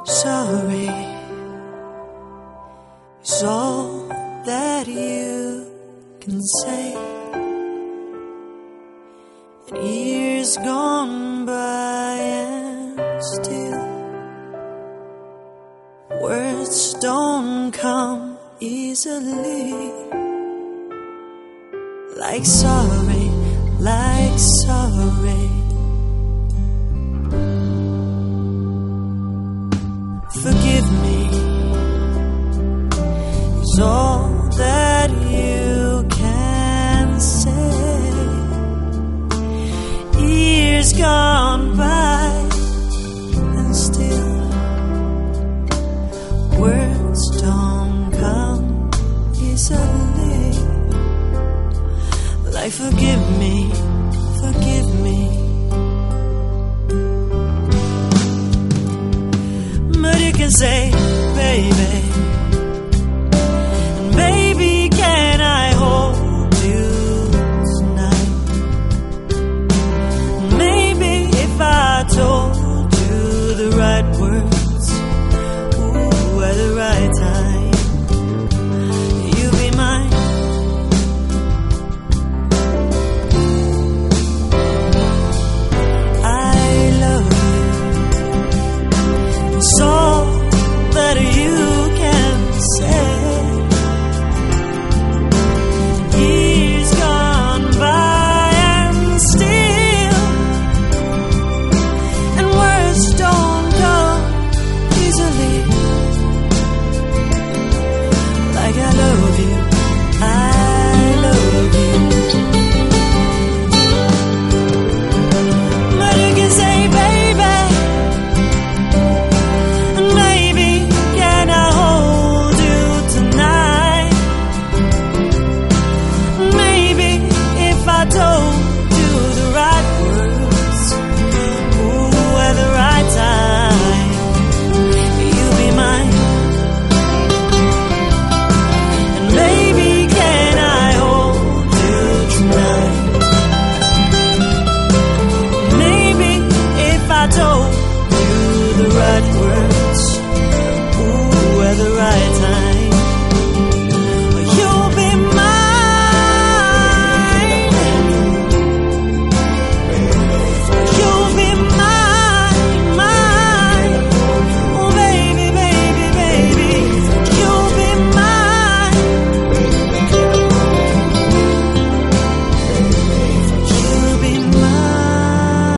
sorry is all that you can say. And years gone by and still words don't come easily. Like sorry, like sorry. Forgive me is all that you can say. Years gone by and still words don't come easily. Like forgive me, forgive me. But you can say, baby,